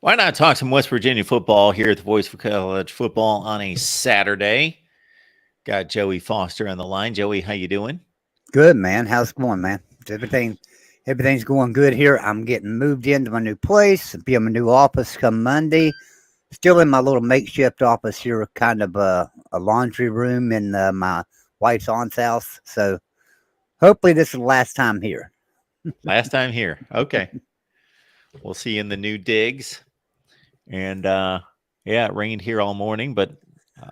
Why not talk some West Virginia football here at the Voice for College Football on a Saturday? Got Joey Foster on the line. Joey, how you doing? Good, man. How's it going, man? Everything's going good here. I'm getting moved into my new place. Be in my new office come Monday. Still in my little makeshift office here, kind of a laundry room in my wife's aunt's house. So hopefully this is the last time here. Last time here. Okay. We'll see you in the new digs. And it rained here all morning, but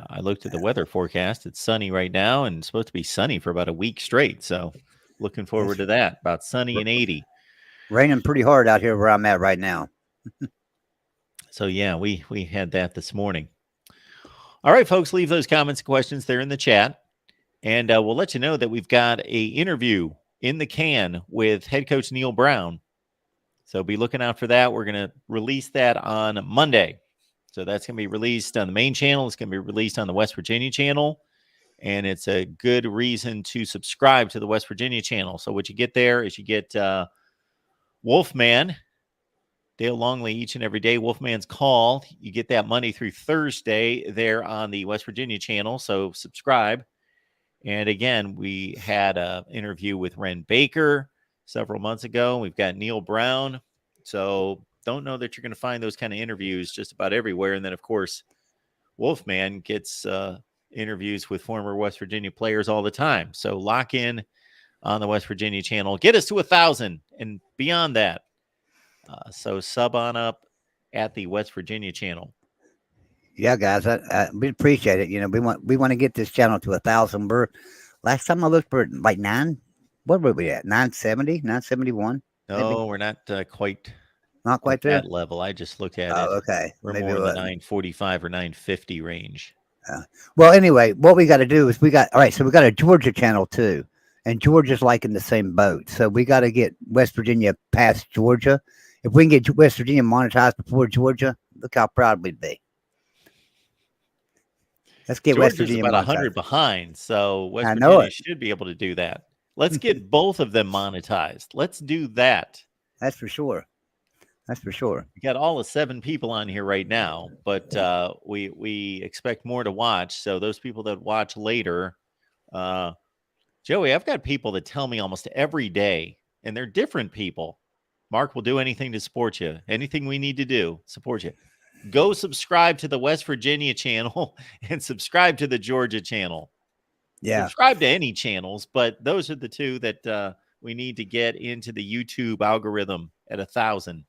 I looked at the weather forecast. It's sunny right now and it's supposed to be sunny for about a week straight. So looking forward to that. About sunny and 80. Raining pretty hard out here where I'm at right now. So yeah, we had that this morning. All right, folks, leave those comments and questions there in the chat. And we'll let you know that we've got a interview in the can with head coach Neal Brown. So be looking out for that. We're going to release that on Monday. So that's going to be released on the main channel. It's going to be released on the West Virginia channel. And it's a good reason to subscribe to the West Virginia channel. So what you get there is you get Wolfman, Dale Longley, each and every day. Wolfman's Call. You get that Monday through Thursday there on the West Virginia channel. So subscribe. And again, we had an interview with Ren Baker several months ago. We've got Neal Brown. So don't know that you're going to find those kind of interviews just about everywhere. And then, of course, Wolfman gets interviews with former West Virginia players all the time. So lock in on the West Virginia channel. Get us to 1,000 and beyond that. So sub on up at the West Virginia channel. Yeah, guys, we appreciate it. You know, we want to get this channel to 1,000. Last time I looked for like 9. What were we at? 970, 971? No, maybe? We're not quite. Not quite there. That level. I just looked at it. Okay. We're maybe more in the 945 or 950 range. Well, anyway, what we got to do is we got a Georgia channel too, and Georgia's like in the same boat. So we got to get West Virginia past Georgia. If we can get West Virginia monetized before Georgia, look how proud we'd be. Let's get Georgia's West Virginia about 100 behind, so West Virginia should be able to do that. Let's get both of them monetized. Let's do that. That's for sure. That's for sure. We got all the 7 people on here right now, but we expect more to watch. So those people that watch later, Joey, I've got people that tell me almost every day, and they're different people. Mark will do anything to support you. Anything we need to do, support you. Go subscribe to the West Virginia channel and subscribe to the Georgia channel. Yeah. Subscribe to any channels, but those are the 2 that we need to get into the YouTube algorithm at 1,000.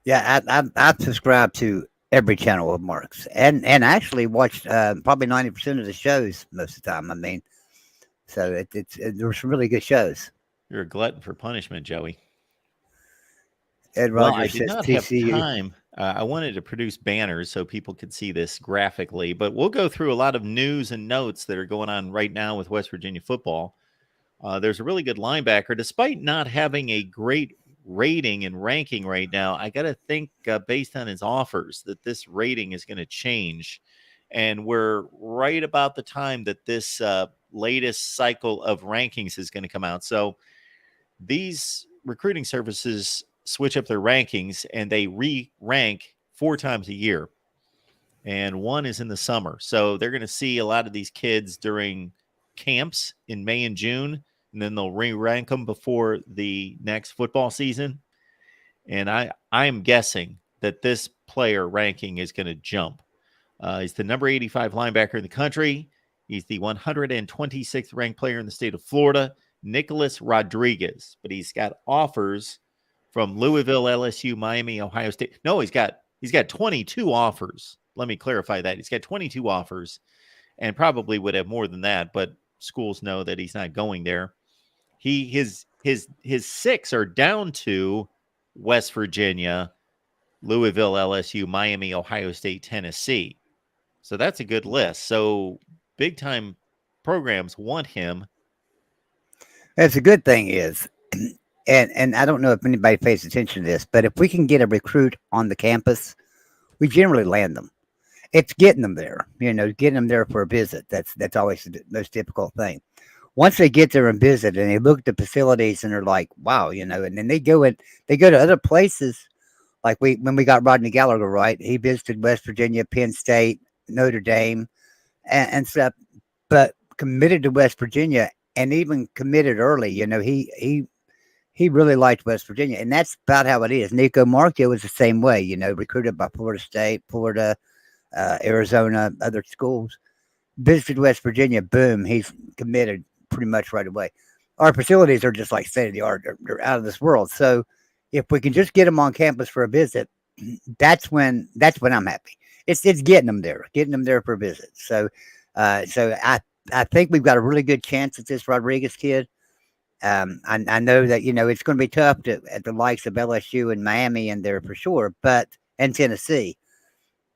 Yeah, I've subscribed to every channel of Mark's and actually watched probably 90% of the shows most of the time. I mean, so there's some really good shows. You're a glutton for punishment, Joey. Ed Rogers I did not TCU. have time. I wanted to produce banners so people could see this graphically, but we'll go through a lot of news and notes that are going on right now with West Virginia football. There's a really good linebacker, despite not having a great rating and ranking right now. I got to think based on his offers that this rating is going to change. And we're right about the time that this latest cycle of rankings is going to come out. So these recruiting services switch up their rankings and they re-rank 4 times a year. And one is in the summer. So they're going to see a lot of these kids during camps in May and June, and then they'll re-rank them before the next football season. And I am guessing that this player ranking is going to jump. He's the number 85 linebacker in the country. He's the 126th ranked player in the state of Florida, Nicholas Rodriguez. But he's got offers from Louisville, LSU, Miami, Ohio State. No, he's got 22 offers. Let me clarify that. He's got 22 offers and probably would have more than that, but schools know that he's not going there. His 6 are down to West Virginia, Louisville, LSU, Miami, Ohio State, Tennessee. So that's a good list. So big time programs want him. That's a good thing is, and I don't know if anybody pays attention to this, but if we can get a recruit on the campus, we generally land them. It's getting them there, getting them there for a visit. That's always the most difficult thing. Once they get there and visit and they look at the facilities and they're like, wow, and then they go to other places Like when we got Rodney Gallagher, right? He visited West Virginia, Penn State, Notre Dame, and stuff, but committed to West Virginia and even committed early. He really liked West Virginia, and that's about how it is. Nico Marcio was the same way. Recruited by Florida State, Florida, Arizona, other schools. Visited West Virginia, boom, he's committed pretty much right away. Our facilities are just like state of the art; they're out of this world. So, if we can just get them on campus for a visit, that's when I'm happy. It's getting them there for a visit. So I think we've got a really good chance at this Rodriguez kid. I know that it's going to be tough at the likes of LSU and Miami and there for sure, and Tennessee,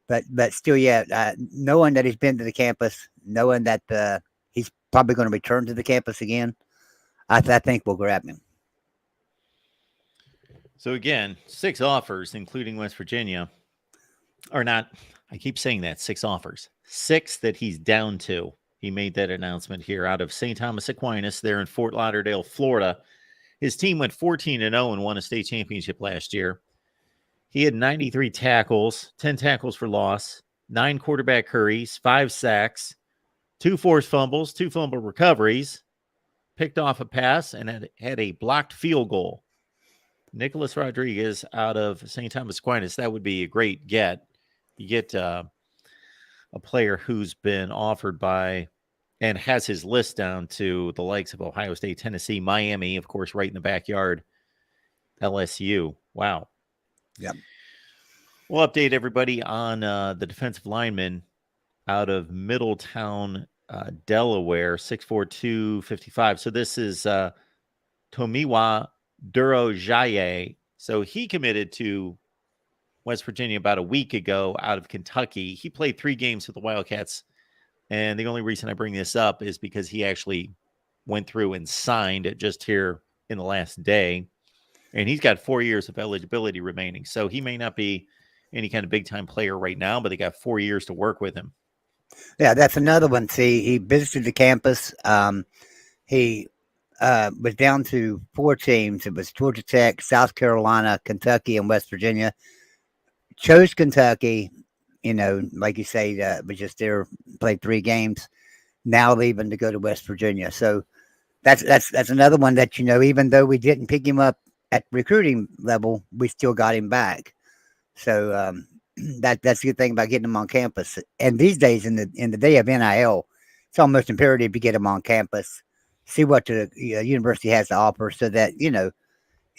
but still, yeah. Knowing that he's been to the campus, knowing that he's probably going to return to the campus again, I think we'll grab him. So again, 6 offers, including West Virginia, or not. I keep saying that 6 offers, 6 that he's down to. He made that announcement here out of St. Thomas Aquinas there in Fort Lauderdale, Florida. His team went 14-0 and won a state championship last year. He had 93 tackles, 10 tackles for loss, 9 quarterback hurries, 5 sacks, 2 forced fumbles, 2 fumble recoveries, picked off a pass, and had a blocked field goal. Nicholas Rodriguez out of St. Thomas Aquinas, that would be a great get. You get a player who's been offered by and has his list down to the likes of Ohio State, Tennessee, Miami, of course, right in the backyard, LSU. Wow. Yep. We'll update everybody on the defensive lineman out of Middletown, Delaware, 6'4", 255. So this is Tomiwa Durojaye. So he committed to West Virginia about a week ago out of Kentucky. He played 3 games with the Wildcats. And the only reason I bring this up is because he actually went through and signed just here in the last day. And he's got 4 years of eligibility remaining. So he may not be any kind of big-time player right now, but they got 4 years to work with him. Yeah, that's another one. See, he visited the campus. He was down to 4 teams. It was Georgia Tech, South Carolina, Kentucky, and West Virginia. Chose Kentucky, like you say, was just there, played 3 games, now leaving to go to West Virginia. So that's another one that, even though we didn't pick him up at recruiting level, we still got him back. So that's the good thing about getting him on campus. And these days, in the day of NIL, it's almost imperative to get him on campus, see what the university has to offer, so that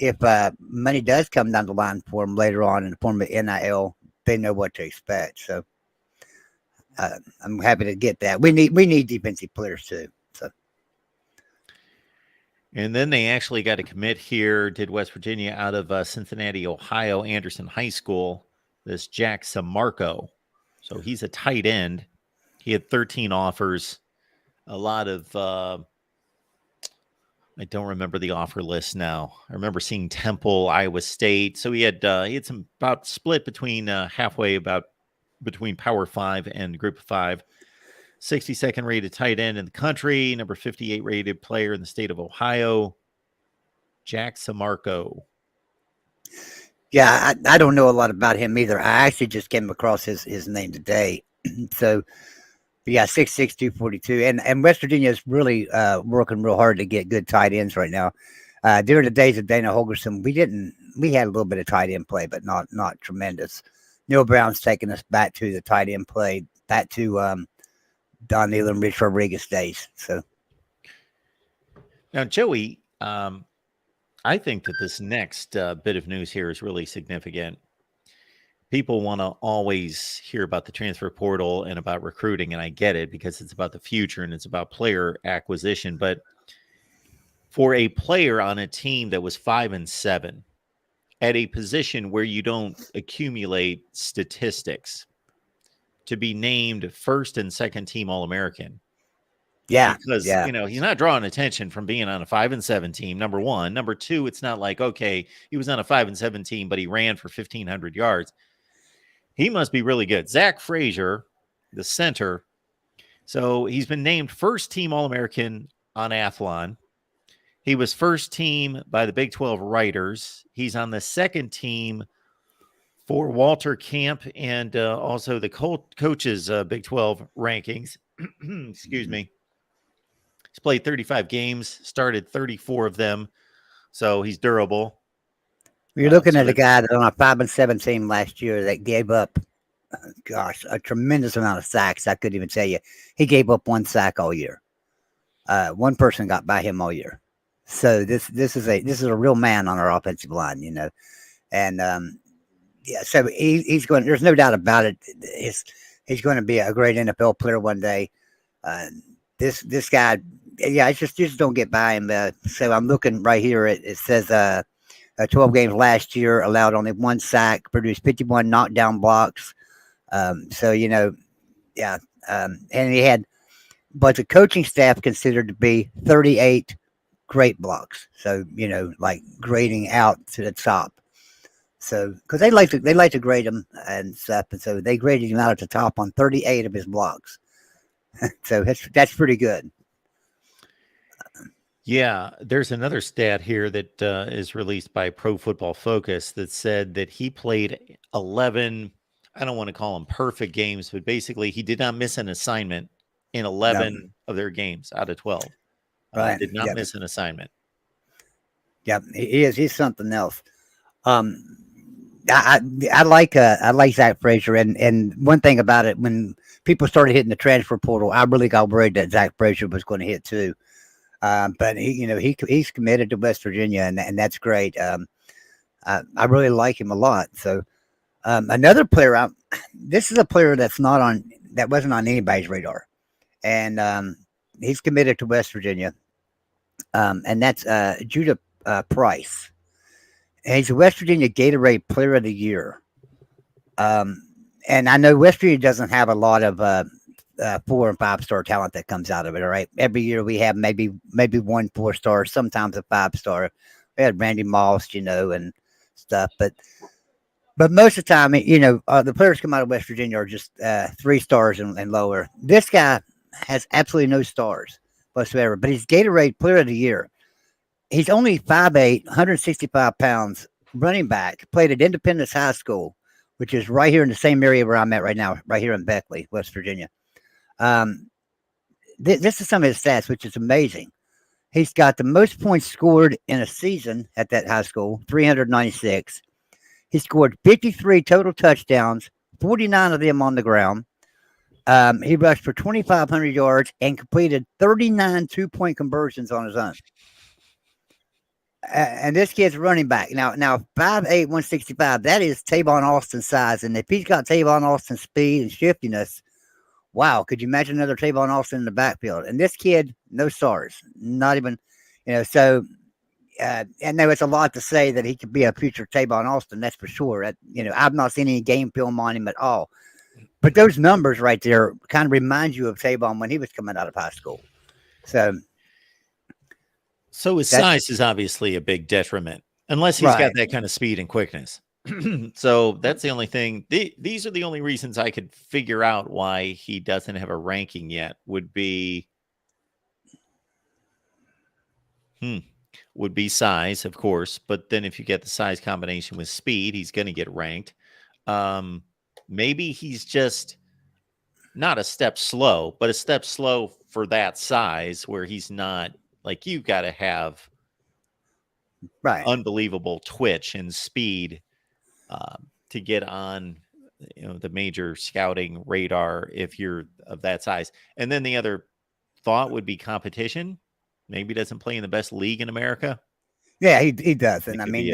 if money does come down the line for them later on in the form of NIL, they know what to expect. So I'm happy to get that. We need defensive players too. So. And then they actually got a commit here, did West Virginia, out of Cincinnati, Ohio, Anderson High School, this Jack Samarco. So he's a tight end. He had 13 offers, a lot of I don't remember the offer list now. I remember seeing Temple, Iowa State. So he had some about split between halfway about between Power 5 and Group of 5. 62nd rated tight end in the country, number 58 rated player in the state of Ohio, Jack Samarco. Yeah, I don't know a lot about him either. I actually just came across his name today. So, yeah, 6'6", 242. And West Virginia is really working real hard to get good tight ends right now. During the days of Dana Holgorsen, we had a little bit of tight end play, but not tremendous. Neal Brown's taking us back to the tight end play, back to Don Neal and Rich Rodriguez days. So now, Joey, I think that this next bit of news here is really significant. People want to always hear about the transfer portal and about recruiting, and I get it because it's about the future and it's about player acquisition. But for a player on a team that was 5-7 at a position where you don't accumulate statistics, to be named first and second team All-American. Yeah. Because, he's not drawing attention from being on a 5-7 team, number one. Number two, it's not like, okay, he was on a 5-7 team, but he ran for 1,500 yards. He must be really good. Zach Frazier, the center. So he's been named first team All-American on Athlon. He was first team by the Big 12 writers. He's on the second team for Walter Camp and also the coaches Big 12 rankings. Excuse me. He's played 35 games, started 34 of them, so he's durable. You're looking at a guy that on a 5-7 team last year that gave up, a tremendous amount of sacks. I couldn't even tell you. He gave up 1 sack all year. One person got by him all year. So this is a real man on our offensive line, and yeah. So he's going. There's no doubt about it. He's going to be a great NFL player one day. This guy, yeah. It's just don't get by him. So I'm looking right here. It says 12 games last year, allowed only 1 sack, produced 51 knockdown blocks. So yeah. And he had, but the coaching staff considered to be 38 great blocks. So like grading out to the top. So because they like to grade him and stuff, and so they graded him out at the top on 38 of his blocks. So that's pretty good. Yeah, there's another stat here that is released by Pro Football Focus that said that he played 11. I don't want to call them perfect games, but basically he did not miss an assignment in 11 of their games out of 12. Right. Did not miss an assignment. Yeah, he is. He's something else. I like Zach Frazier, and one thing about it, when people started hitting the transfer portal, I really got worried that Zach Frazier was going to hit too. But he's committed to West Virginia, and that's great. I really like him a lot. So another player, this is a player that wasn't on anybody's radar, and he's committed to West Virginia, and that's Judah Price. And he's a West Virginia Gatorade Player of the Year. And I know West Virginia doesn't have a lot of 4- and 5-star talent that comes out of it. All right, every year we have maybe 1 4-star, sometimes a 5-star. We had Randy Moss, and stuff, but most of the time, the players come out of West Virginia are just 3 stars and lower. This guy has absolutely no stars whatsoever, but he's Gatorade Player of the Year. He's only 5'8", 165 pounds, running back, played at Independence High School, which is right here in the same area where I'm at right now, right here in Beckley, West Virginia. This is some of his stats, which is amazing. He's got the most points scored in a season at that high school, 396. He scored 53 total touchdowns, 49 of them on the ground. He rushed for 2,500 yards and completed 39 2-point conversions on his own. And this kid's running back. Now 5'8", 165, that is Tavon Austin's size. And if he's got Tavon Austin's speed and shiftiness, wow, could you imagine another Tavon Austin in the backfield? And this kid, no stars, not even, so, I know it's a lot to say that he could be a future Tavon Austin, that's for sure. I've not seen any game film on him at all. But those numbers right there kind of remind you of Tavon when he was coming out of high school. So his size is obviously a big detriment, unless he's got that kind of speed and quickness. So that's the only thing. These are the only reasons I could figure out why he doesn't have a ranking yet. Would be size, of course. But then if you get the size combination with speed, he's going to get ranked. Maybe he's just not a step slow, but a step slow for that size, where he's not. Like, you got to have unbelievable twitch and speed to get on, the major scouting radar if you're of that size. And then the other thought would be competition. Maybe he doesn't play in the best league in America. Yeah, he does. And I mean,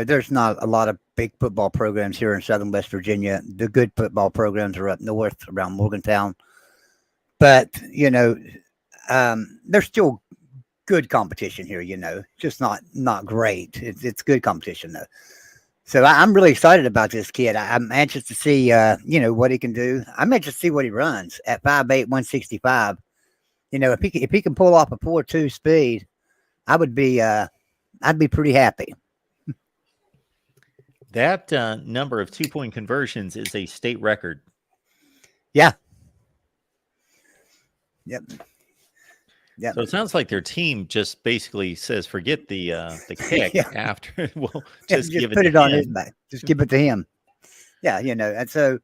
there's not a lot of big football programs here in Southern West Virginia. The good football programs are up north around Morgantown. But, there's still good competition here, just not great. It's good competition though. So I'm really excited about this kid. I'm anxious to see, what he can do. I'm anxious to see what he runs at 5'8", 165. If he can pull off a 4.2 speed, I'd be pretty happy. That number of 2-point conversions is a state record. Yeah. Yep. Yeah. So it sounds like their team just basically says, forget the kick after. We'll just give put it on his back. Just give it to him. Yeah, and so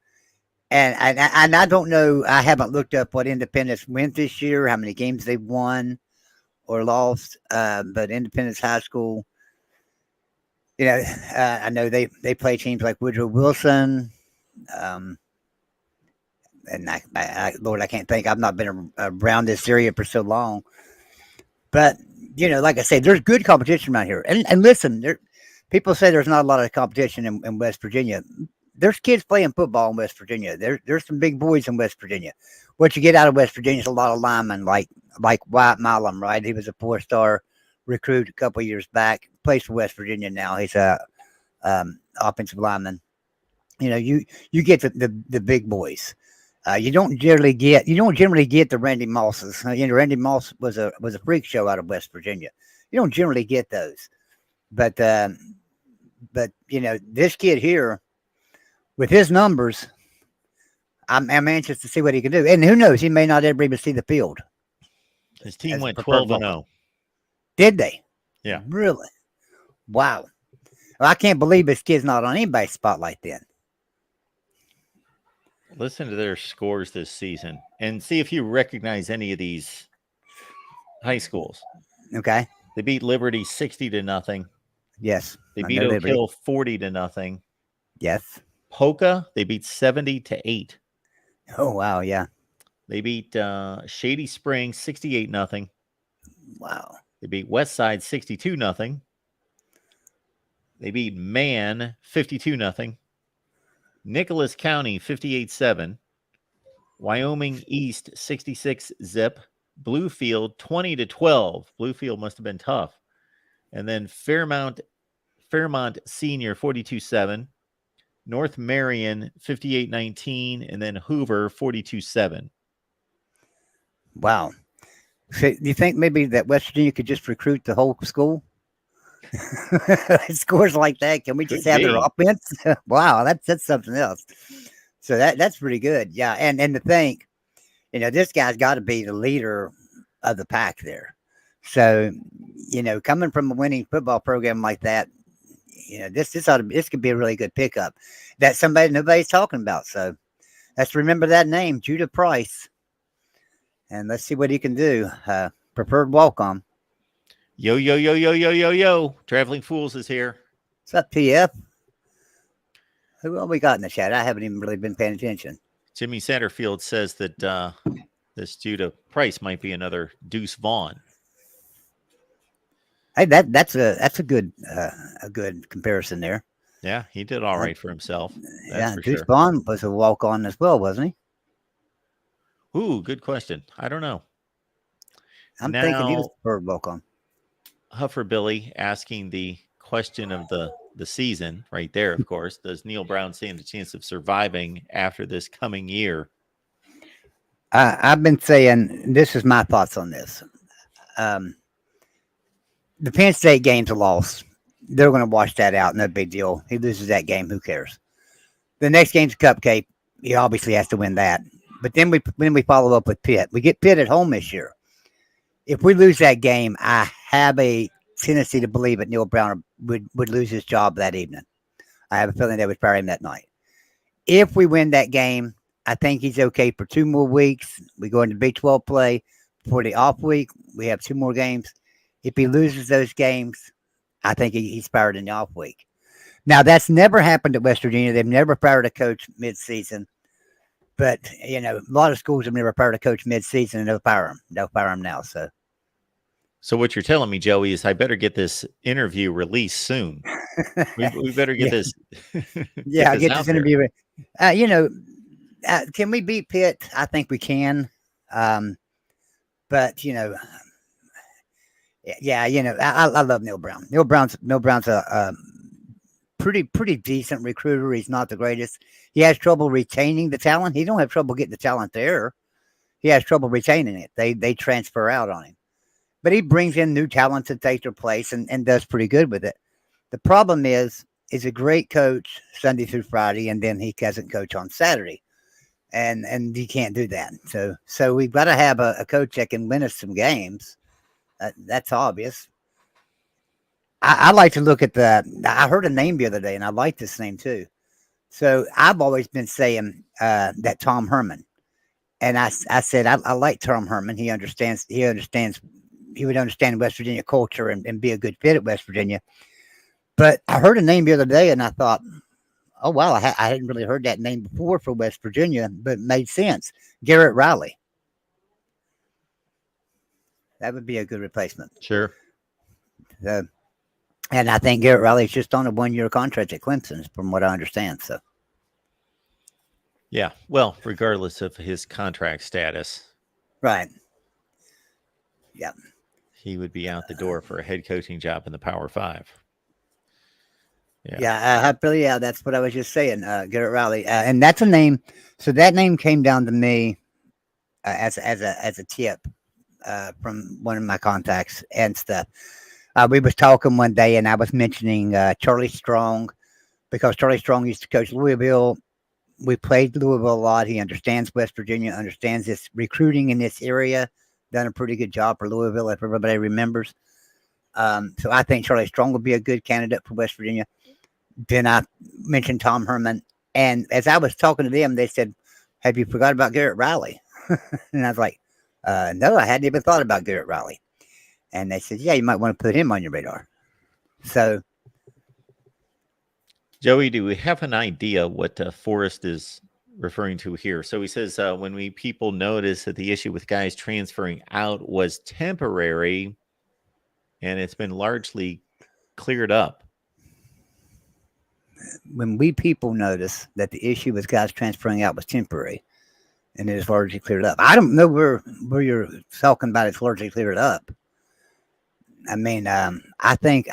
and I don't know. I haven't looked up what Independence went this year, how many games they won or lost. But Independence High School, I know they play teams like Woodrow Wilson. Um, and Lord, I can't think. I've not been around this area for so long. But like I say, there's good competition around here. And listen, people say there's not a lot of competition in West Virginia. There's kids playing football in West Virginia. There's some big boys in West Virginia. What you get out of West Virginia is a lot of linemen, like Wyatt Milam, right? He was a 4-star recruit a couple of years back. Plays for West Virginia now. He's a offensive lineman. You get the big boys. You don't generally get the Randy Mosses. Randy Moss was a freak show out of West Virginia. You don't generally get those, but this kid here with his numbers, I'm anxious to see what he can do. And who knows, he may not ever even see the field. His team went 12-0. Did they? Yeah. Really? Wow. Well, I can't believe this kid's not on anybody's spotlight then. Listen to their scores this season and see if you recognize any of these high schools. Okay. They beat Liberty 60-0. Yes. They beat Oak Hill 40-0. Yes. Polka, they beat 70-8. Oh, wow. Yeah. They beat Shady Springs 68-0. Wow. They beat Westside 62-0. They beat Man 52-0. Nicholas County 58-7. Wyoming East 66-0. Bluefield 20-12. Bluefield must have been tough. And then Fairmont Senior 42-7. North Marion 58-19, and then Hoover 42-7. Wow. So do you think maybe that West Virginia could just recruit the whole school? Scores like that. Can we just have their offense? Wow, that's something else. So that's pretty good. Yeah, and to think, this guy's got to be the leader of the pack there. So, coming from a winning football program like that, this could be a really good pickup that nobody's talking about. So let's remember that name, Judah Price, and let's see what he can do. Preferred walk-on. Yo, yo, yo, yo, yo, yo, yo. Traveling Fools is here. What's up, TF? Who all we got in the chat? I haven't even really been paying attention. Jimmy Satterfield says that this Judah Price might be another Deuce Vaughn. Hey, that's a good comparison there. Yeah, he did all right for himself. That's Deuce Vaughn was a walk-on as well, wasn't he? Ooh, good question. I don't know. I'm thinking he was a preferred walk-on. Huffer Billy asking the question of the season right there, of course. Does Neal Brown stand a chance of surviving after this coming year? I've been saying, this is my thoughts on this. The Penn State game's a loss. They're going to wash that out. No big deal. He loses that game. Who cares? The next game's a cupcake. He obviously has to win that. But then we follow up with Pitt. We get Pitt at home this year. If we lose that game, I have a tendency to believe that Neal Brown would lose his job that evening. I have a feeling they would fire him that night. If we win that game, I think he's okay for 2 more weeks. We go into Big 12 play. For the off week, we have 2 more games. If he loses those games, I think he's fired in the off week. Now, that's never happened at West Virginia. They've never fired a coach mid-season. But, a lot of schools have never fired a coach mid-season, and they'll fire him. They'll fire him now. So what you're telling me, Joey, is I better get this interview released soon. We better get this. Get this interview. Can we beat Pitt? I think we can. But I love Neal Brown. Neal Brown's a pretty decent recruiter. He's not the greatest. He has trouble retaining the talent. He don't have trouble getting the talent there. He has trouble retaining it. They transfer out on him. But he brings in new talent to take their place and does pretty good with it. The problem is he's a great coach Sunday through Friday, and then he doesn't coach on Saturday. And he can't do that. So we've got to have a coach that can win us some games. That's obvious. I like to look at I heard a name the other day, and I like this name too. So I've always been saying that Tom Herman, and I said I like Tom Herman. He understands. He understands. He would understand West Virginia culture and be a good fit at West Virginia. But I heard a name the other day, and I thought, oh wow, I hadn't really heard that name before for West Virginia, but it made sense. Garrett Riley. That would be a good replacement. Sure. And I think Garrett Riley is just on a 1-year contract at Clemson, from what I understand. So, yeah. Well, regardless of his contract status, right. Yeah. he would be out the door for a head coaching job in the Power Five. Yeah, that's what I was just saying. Garrett Riley, and that's a name. So that name came down to me as a tip from one of my contacts and stuff. We was talking one day, and I was mentioning Charlie Strong, because Charlie Strong used to coach Louisville. We played Louisville a lot. He understands West Virginia, understands this recruiting in this area. Done a pretty good job for Louisville, if everybody remembers. So I think Charlie Strong would be a good candidate for West Virginia. Then I mentioned Tom Herman, and as I was talking to them, they said, "Have you forgot about Garrett Riley?" And I was like, "No, I hadn't even thought about Garrett Riley." And they said, "Yeah, you might want to put him on your radar." So, Joey, do we have an idea what Forrest is referring to here? So he says when people notice that the issue with guys transferring out was temporary, and it's been largely cleared up. when we people notice that the issue with guys transferring out was temporary, and it is largely cleared up. I don't know where you're talking about it's largely cleared up. I mean, I think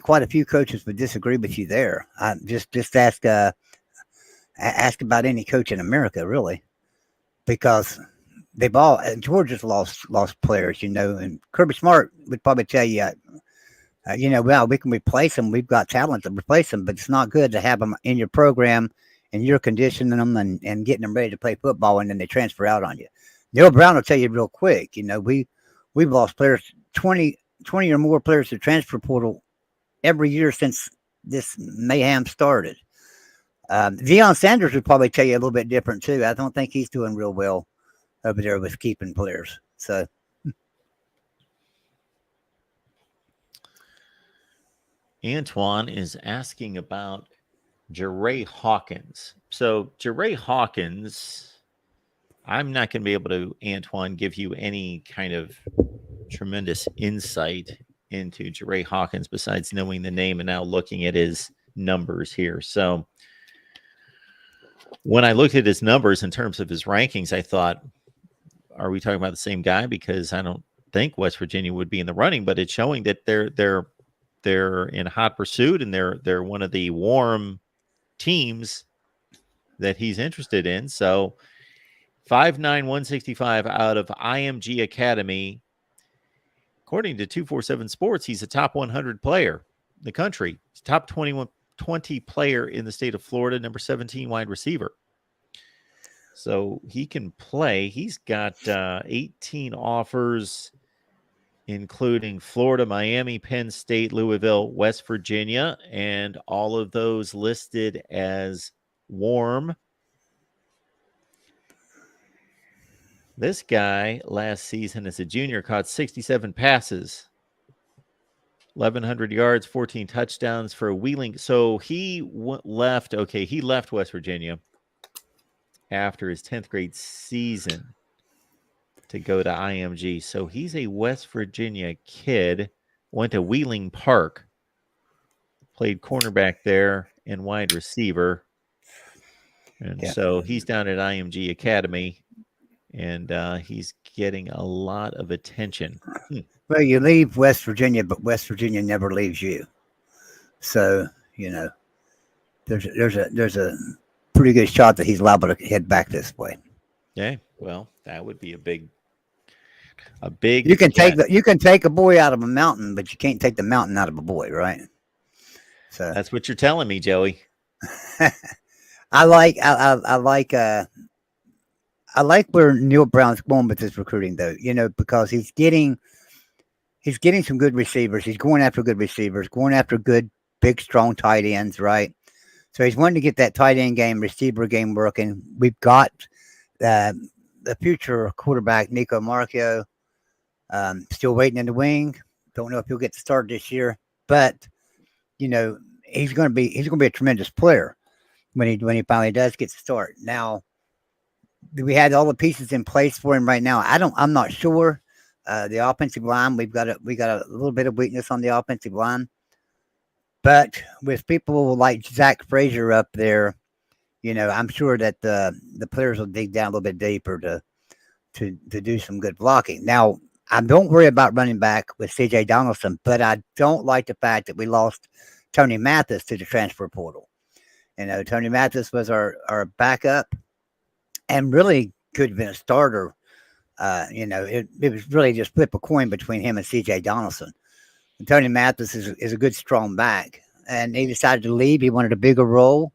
quite a few coaches would disagree with you there. Just ask about any coach in America, really, because they've all Georgia's lost players, and Kirby Smart would probably tell you, well, we can replace them. We've got talent to replace them, but it's not good to have them in your program and you're conditioning them and getting them ready to play football, and then they transfer out on you. Neal Brown will tell you real quick, we've lost players, 20 or more players to transfer portal every year since this mayhem started. Deion Sanders would probably tell you a little bit different too. I don't think he's doing real well over there with keeping players. So, Antoine is asking about Jeray Hawkins. So Jeray Hawkins, I'm not going to be able to, Antoine, give you any kind of tremendous insight into Jeray Hawkins besides knowing the name and now looking at his numbers here. So when I looked at his numbers in terms of his rankings, I thought, are we talking about the same guy? Because I don't think West Virginia would be in the running, but it's showing that they're in hot pursuit, and they're one of the warm teams that he's interested in. So 5'9", 165 out of IMG Academy. According to 247 Sports, he's a top 100 player in the country. He's top 20 player in the state of Florida, number 17 wide receiver. So he can play. He's got 18 offers, including Florida, Miami, Penn State, Louisville, West Virginia, and all of those listed as warm. This guy last season as a junior caught 67 passes, 1,100 yards, 14 touchdowns for a Wheeling. So he left West Virginia after his 10th grade season to go to IMG. So he's a West Virginia kid, went to Wheeling Park, played cornerback there and wide receiver. And so he's down at IMG Academy, and he's getting a lot of attention. Well, you leave West Virginia, but West Virginia never leaves you. So, there's a pretty good shot that he's liable to head back this way. Yeah, well, that would be a big. You can take a boy out of a mountain, but you can't take the mountain out of a boy, right? So that's what you're telling me, Joey. I like where Neal Brown's going with his recruiting, though. Because he's getting some good receivers. He's going after good receivers, going after good big, strong tight ends, right? So he's wanting to get that tight end game, receiver game working. We've got the future quarterback, Nico Marcio, still waiting in the wing. Don't know if he'll get to start this year, but he's going to be a tremendous player when he finally does get to start. Now, we had all the pieces in place for him right now. I'm not sure. The offensive line, we got a little bit of weakness on the offensive line, but with people like Zach Frazier up there, I'm sure that the players will dig down a little bit deeper to do some good blocking. Now, I don't worry about running back with CJ Donaldson, but I don't like the fact that we lost Tony Mathis to the transfer portal. Tony Mathis was our backup and really could have been a starter. It was really just flip a coin between him and CJ Donaldson. And Tony Mathis is a good, strong back, and he decided to leave. He wanted a bigger role.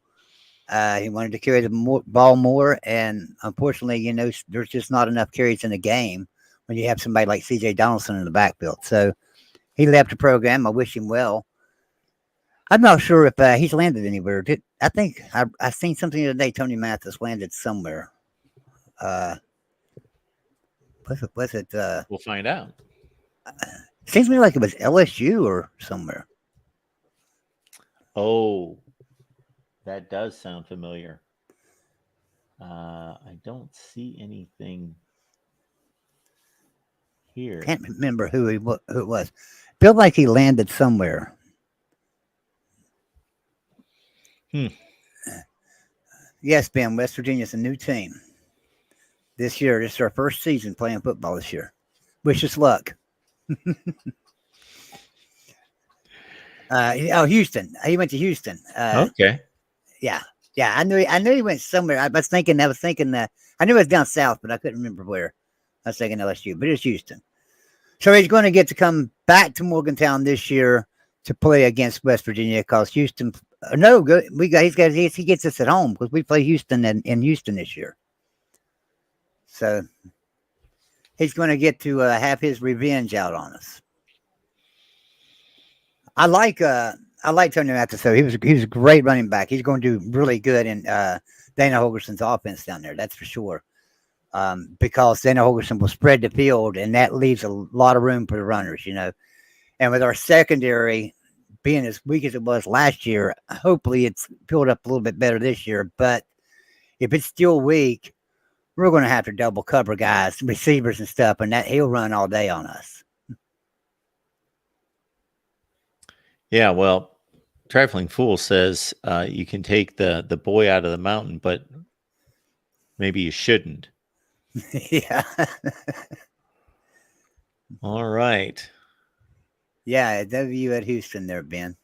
He wanted to carry the ball more, and unfortunately, there's just not enough carries in the game when you have somebody like CJ Donaldson in the backfield. So he left the program. I wish him well. I'm not sure if he's landed anywhere. I think I seen something the other day. Tony Mathis landed somewhere. Was it? We'll find out. Seems to me like it was LSU or somewhere. Oh, that does sound familiar. I don't see anything here. Can't remember who it was. Feel like he landed somewhere. Yes, Ben, West Virginia's a new team this year. This is our first season playing football this year. Wish us luck. Houston. He went to Houston. Okay. Yeah. I knew he went somewhere. I was thinking that I knew it was down south, but I couldn't remember where. I was thinking LSU, but it's Houston. So he's going to get to come back to Morgantown this year to play against West Virginia because Houston. No, good. He gets us at home because we play Houston in Houston this year. So he's going to get to have his revenge out on us. I like Tony Mathis. So he was a great running back. He's going to do really good in Dana Holgerson's offense down there. That's for sure. Because Dana Holgerson will spread the field, and that leaves a lot of room for the runners. And with our secondary being as weak as it was last year, hopefully it's filled up a little bit better this year. But if it's still weak, we're going to have to double cover guys, receivers and stuff, and that he'll run all day on us. Yeah, well, Trifling Fool says you can take the boy out of the mountain, but maybe you shouldn't. Yeah. All right. Yeah, W at Houston there, Ben.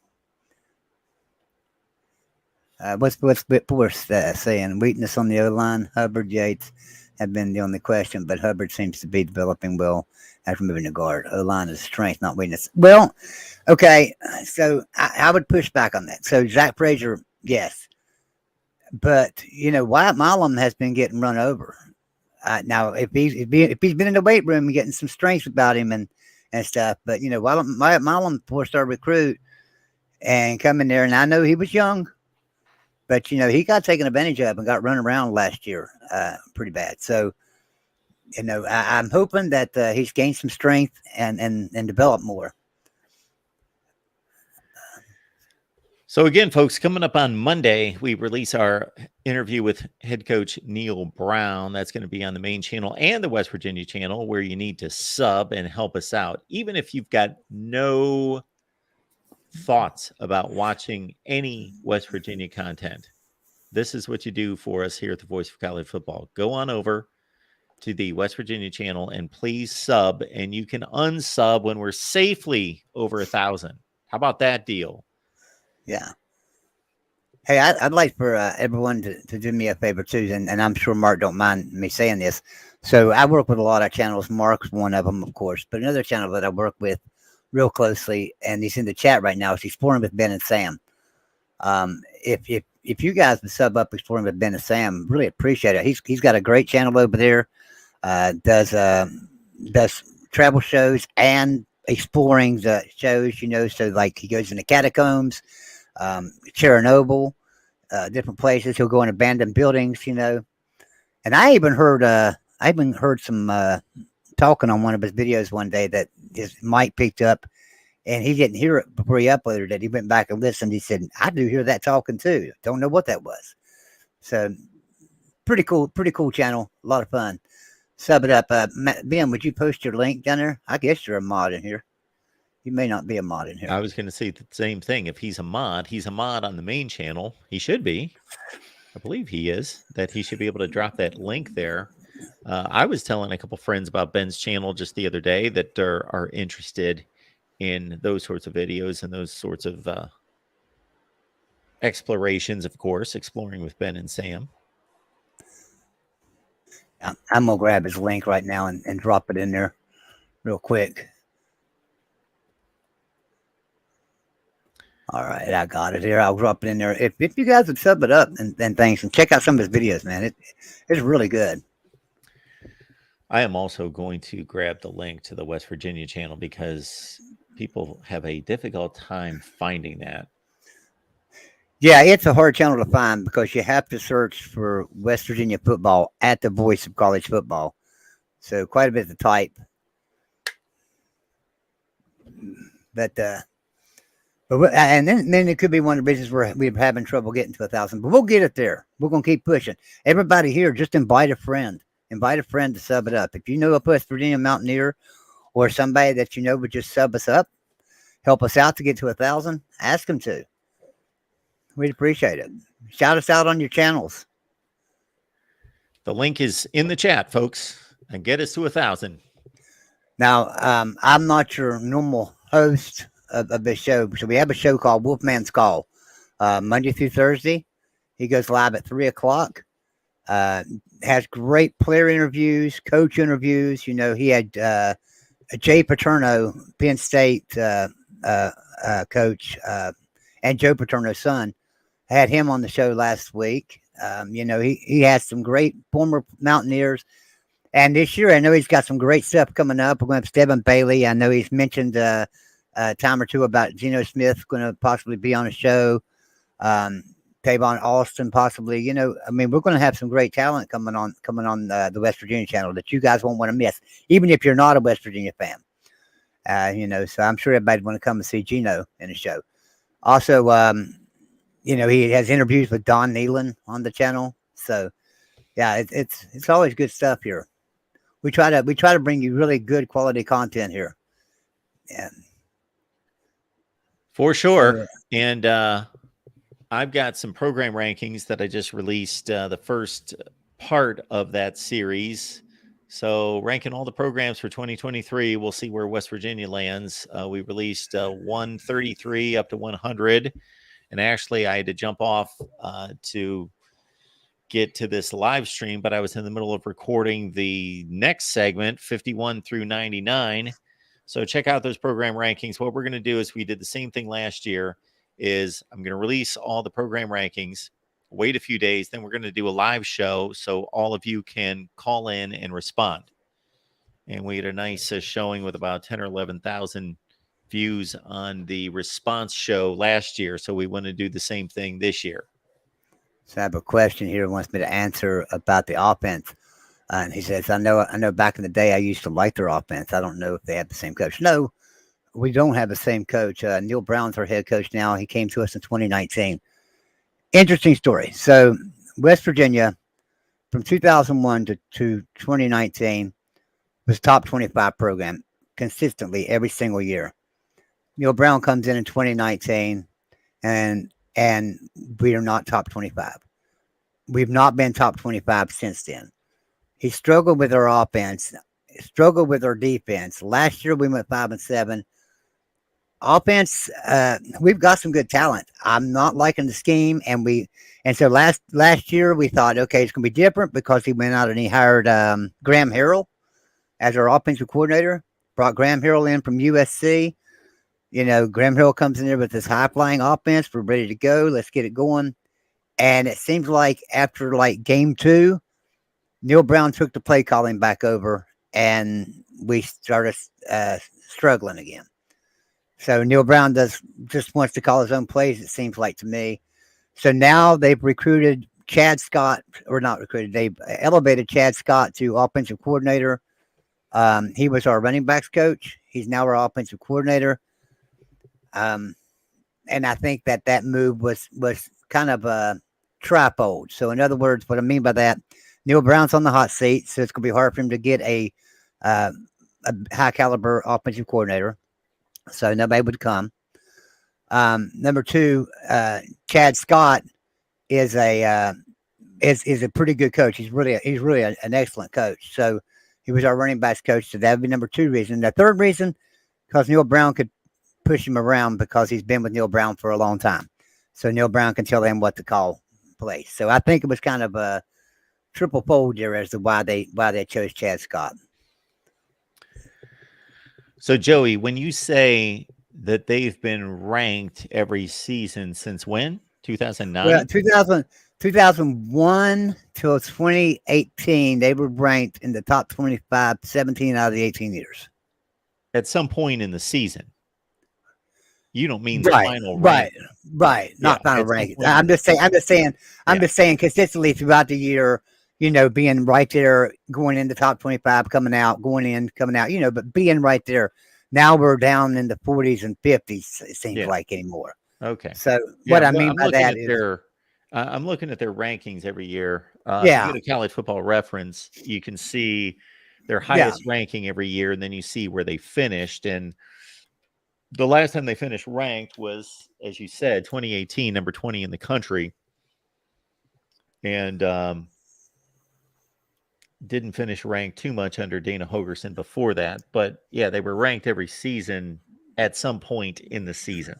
What's Forrest saying? Weakness on the O-line. Hubbard, Yates have been the only question, but Hubbard seems to be developing well after moving to guard. O-line is strength, not weakness. Well, okay, so I would push back on that. So Zach Frazier, yes. But, Wyatt Milam has been getting run over. Now, if he's been in the weight room and getting some strength about him and stuff, but, Wyatt Milam, four-star recruit, and coming there, and I know he was young, but, he got taken advantage of and got run around last year pretty bad. So, I'm hoping that he's gained some strength and developed more. So again, folks, coming up on Monday, we release our interview with head coach Neal Brown. That's going to be on the main channel and the West Virginia channel, where you need to sub and help us out. Even if you've got no thoughts about watching any West Virginia content, this is what you do for us here at the Voice of College Football. Go on over to the West Virginia channel and please sub, and you can unsub when we're safely over 1,000. How about that deal? Yeah. Hey, I'd like for everyone to do me a favor too, and I'm sure Mark don't mind me saying this. So I work with a lot of channels. Mark's one of them, of course, but another channel that I work with real closely, and he's in the chat right now, is Exploring with Ben and Sam. If you guys would sub up Exploring with Ben and Sam, really appreciate it. He's got a great channel over there. Does travel shows and exploring shows, so like he goes in the catacombs, Chernobyl, different places. He'll go in abandoned buildings, And I even heard some talking on one of his videos one day that his mic picked up, and he didn't hear it before he uploaded it. He went back and listened. He said, "I do hear that talking too. Don't know what that was." So pretty cool channel. A lot of fun. Sub it up. Ben, would you post your link down there? I guess you're a mod in here. You may not be a mod in here. I was going to say the same thing. If he's a mod on the main channel. He should be. I believe he is. That he should be able to drop that link there. I was telling a couple friends about Ben's channel just the other day that are interested in those sorts of videos and those sorts of explorations, of course, exploring with Ben and Sam. I'm going to grab his link right now and drop it in there real quick. All right, I got it here. I'll drop it in there. If you guys would sub it up and things and check out some of his videos, man, it's really good. I am also going to grab the link to the West Virginia channel because people have a difficult time finding that. Yeah, it's a hard channel to find because you have to search for West Virginia football at the Voice of College Football. So quite a bit to type. But and then it could be one of the reasons we're having trouble getting to 1,000. But we'll get it there. We're going to keep pushing. Everybody here, just invite a friend. Invite a friend to sub it up. If you know a West Virginia Mountaineer or somebody that you know would just sub us up, help us out to get to 1,000, ask them to. We'd appreciate it. Shout us out on your channels. The link is in the chat, folks, and get us to 1,000. Now, I'm not your normal host of this show. So we have a show called Wolfman's Call, Monday through Thursday. He goes live at 3:00. Has great player interviews, coach interviews. He had Jay Paterno, Penn State coach, and Joe Paterno's son. Had him on the show last week. He has some great former Mountaineers. And this year, I know he's got some great stuff coming up. We're going to have Stephen Bailey. I know he's mentioned a time or two about Geno Smith going to possibly be on a show. Tavon Austin possibly. We're going to have some great talent coming on the West Virginia channel that you guys won't want to miss, even if you're not a West Virginia fan. So I'm sure everybody'd want to come and see Geno in the show. Also, he has interviews with Don Nealon on the channel. So, yeah, it's always good stuff here. We try to bring you really good quality content here. Yeah. For sure. And I've got some program rankings that I just released, the first part of that series. So ranking all the programs for 2023, we'll see where West Virginia lands. We released 133 up to 100. And actually, I had to jump off to get to this live stream, but I was in the middle of recording the next segment, 51 through 99. So check out those program rankings. What we're going to do is we did the same thing last year. Is I'm going to release all the program rankings, wait a few days, then we're going to do a live show so all of you can call in and respond. And we had a nice showing with about 10 or 11,000 views on the response show last year. So we want to do the same thing this year. So I have a question here. He wants me to answer about the offense. And he says, I know back in the day I used to like their offense. I don't know if they have the same coach. No, we don't have the same coach. Neal Brown's our head coach now. He came to us in 2019. Interesting story. So West Virginia, from 2001 to 2019, was top 25 program consistently every single year. Neal Brown comes in 2019, and we are not top 25. We've not been top 25 since then. He struggled with our offense, struggled with our defense. Last year we went 5-7. Offense, we've got some good talent. I'm not liking the scheme, and so last year we thought, okay, it's going to be different because he went out and he hired Graham Harrell as our offensive coordinator. Brought Graham Harrell in from USC. Graham Harrell comes in there with this high-flying offense. We're ready to go. Let's get it going. And it seems like after game 2, Neal Brown took the play calling back over, and we started struggling again. So Neal Brown just wants to call his own plays. It seems like to me. So now they've recruited Chad Scott, or not recruited. They've elevated Chad Scott to offensive coordinator. He was our running backs coach. He's now our offensive coordinator. And I think that move was kind of a trifold. So in other words, what I mean by that, Neal Brown's on the hot seat, so it's going to be hard for him to get a high caliber offensive coordinator. So nobody would come. Number two, Chad Scott is a pretty good coach. He's really an excellent coach. So he was our running backs coach. So that would be number two reason. The third reason, because Neal Brown could push him around because he's been with Neal Brown for a long time. So Neal Brown can tell them what to call plays. So I think it was kind of a triple fold there as to why they chose Chad Scott. So Joey, when you say that they've been ranked every season since when? 2009? Well, 2001 till 2018, they were ranked in the top 25, 17 out of the 18 years. At some point in the season. You don't mean the Right, final right, ranking. right. Not Yeah, final at some ranking. point I'm just saying consistently throughout the year, being right there, going in the top 25, coming out, going in, coming out, but being right there. Now we're down in the 40s and 50s, it seems like anymore. Okay. So what I mean by that is I'm looking at their rankings every year. If you go to College Football Reference, you can see their highest ranking every year, and then you see where they finished. And the last time they finished ranked was, as you said, 2018, number 20 in the country. And didn't finish ranked too much under Dana Hogerson before that. But, yeah, they were ranked every season at some point in the season.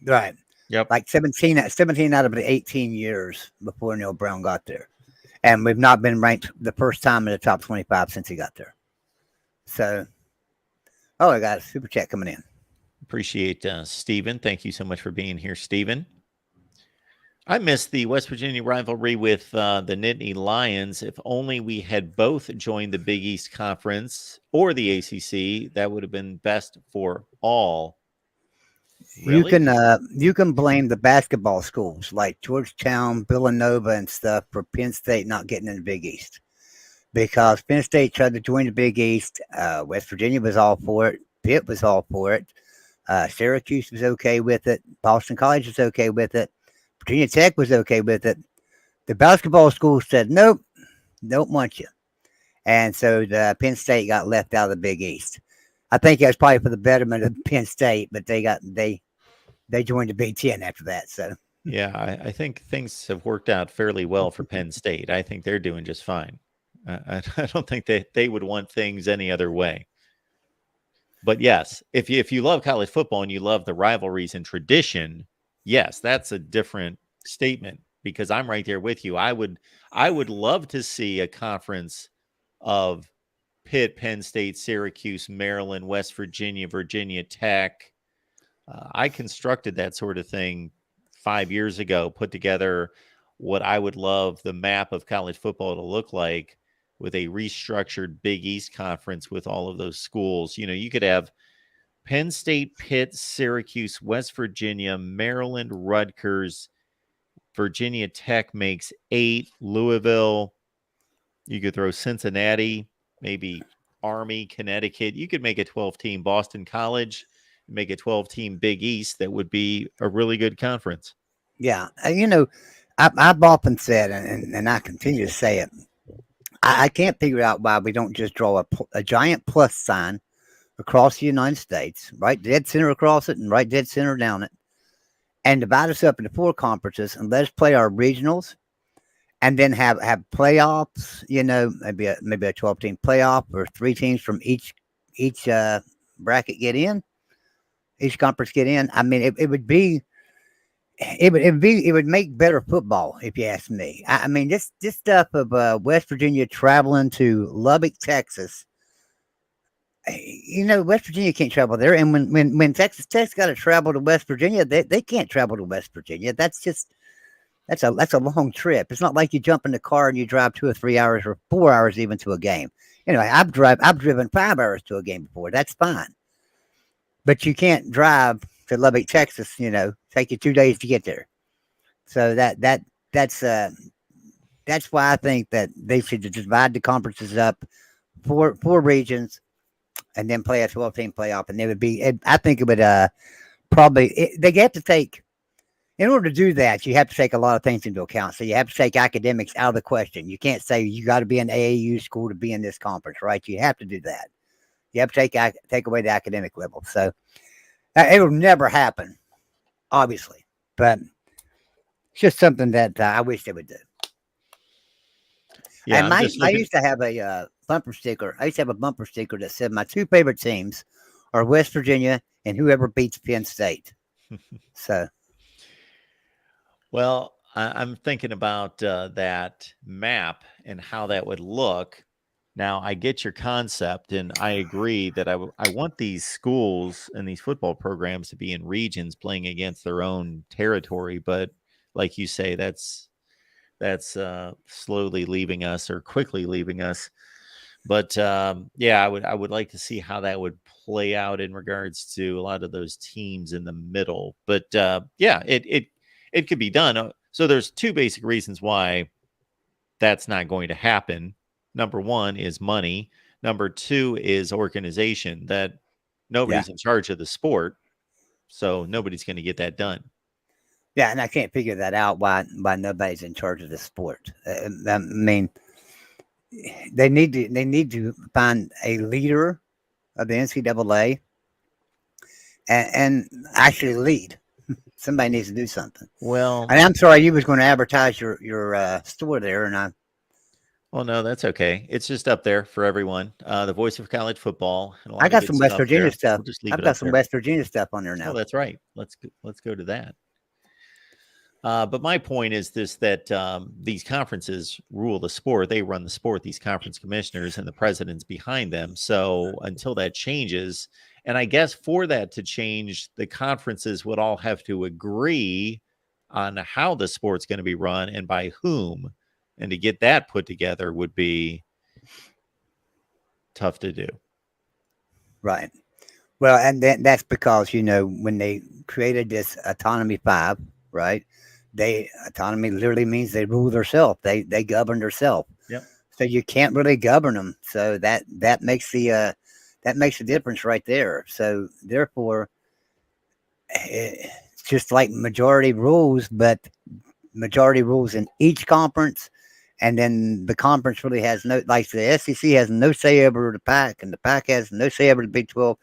Right. Yep. Like 17 out of the 18 years before Neal Brown got there. And we've not been ranked the first time in the top 25 since he got there. So, I got a super chat coming in. Appreciate Stephen. Thank you so much for being here, Stephen. I missed the West Virginia rivalry with the Nittany Lions. If only we had both joined the Big East Conference or the ACC, that would have been best for all. Really? You can blame the basketball schools like Georgetown, Villanova, and stuff for Penn State not getting in the Big East, because Penn State tried to join the Big East. West Virginia was all for it. Pitt was all for it. Syracuse was okay with it. Boston College was okay with it. Virginia Tech was okay with it. The basketball schools said, nope, don't want you. And so the Penn State got left out of the Big East. I think it was probably for the betterment of Penn State, but they joined the Big Ten after that. So yeah, I think things have worked out fairly well for Penn State. I think they're doing just fine. I don't think they would want things any other way. But yes, if you love college football and you love the rivalries and tradition, yes, that's a different statement, because I'm right there with you. I would love to see a conference of Pitt, Penn State, Syracuse, Maryland, West Virginia, Virginia Tech. I constructed that sort of thing 5 years ago, put together what I would love the map of college football to look like with a restructured Big East Conference with all of those schools. You could have Penn State, Pitt, Syracuse, West Virginia, Maryland, Rutgers, Virginia Tech makes 8, Louisville. You could throw Cincinnati, maybe Army, Connecticut. You could make a 12-team Boston College, make a 12-team Big East. That would be a really good conference. Yeah. I've often said, and I continue to say it, I can't figure out why we don't just draw a giant plus sign across the United States, right dead center across it and right dead center down it, and divide us up into 4 conferences and let us play our regionals, and then have playoffs, maybe a 12-team playoff, or 3 teams from each bracket get in, each conference get in. I mean, it would make better football, if you ask me. I mean, this stuff of West Virginia traveling to Lubbock, Texas. West Virginia can't travel there, and when Texas Tech's got to travel to West Virginia, they can't travel to West Virginia. That's a long trip. It's not like you jump in the car and you drive 2 or 3 hours or 4 hours even to a game. Anyway, I've driven 5 hours to a game before. That's fine. but you can't drive to Lubbock, Texas. Take you 2 days to get there. So that's why I think that they should divide the conferences up four regions and then play a 12-team playoff, and I think it would they have to take. In order to do that, you have to take a lot of things into account. So you have to take academics out of the question. You can't say you got to be an AAU school to be in this conference, right? You have to do that. You have to take away the academic level. So it will never happen, obviously, but it's just something that I wish they would do. Yeah, and I used to have a bumper sticker. I used to have a bumper sticker that said my two favorite teams are West Virginia and whoever beats Penn State. So. Well, I'm thinking about that map and how that would look. Now, I get your concept, and I agree that I want these schools and these football programs to be in regions playing against their own territory. But like you say, that's slowly leaving us or quickly leaving us. But yeah, I would like to see how that would play out in regards to a lot of those teams in the middle. But yeah, it could be done. So there's two basic reasons why that's not going to happen. Number one is money. Number two is organization, that nobody's in charge of the sport. So nobody's going to get that done. Yeah, and I can't figure that out why nobody's in charge of the sport. I mean, they need to find a leader of the NCAA and actually lead. Somebody needs to do something. Well, and I'm sorry, you was going to advertise your store there, and well, no, that's okay. It's just up there for everyone. The voice of college football. And I got some West Virginia stuff. We'll just leave I've it got up some there. West Virginia stuff on there now. Oh, that's right. Let's go to that. But my point is that these conferences rule the sport. They run the sport, these conference commissioners and the presidents behind them. So until that changes, and I guess for that to change, the conferences would all have to agree on how the sport's going to be run and by whom. And to get that put together would be tough to do. Right. Well, and that's because, when they created this Autonomy 5, right? Autonomy literally means they rule themselves. They govern themselves. Yep. So you can't really govern them. So that makes the difference right there. So therefore, it's just like majority rules, but majority rules in each conference, and then the conference really has no, like the SEC has no say over the PAC, and the PAC has no say over the Big 12,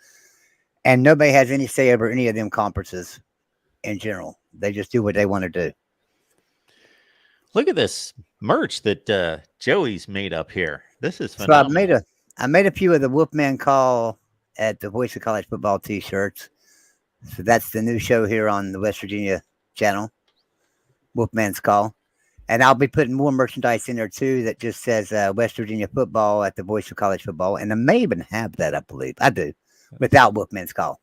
and nobody has any say over any of them conferences in general. They just do what they want to do. Look at this merch that Joey's made up here. This is phenomenal. So I made a few of the Wolfman Call at the Voice of College Football t-shirts. So that's the new show here on the West Virginia channel, Wolfman's Call. And I'll be putting more merchandise in there too that just says West Virginia football at the Voice of College Football. And I may even have that, I believe. I do, without Wolfman's Call.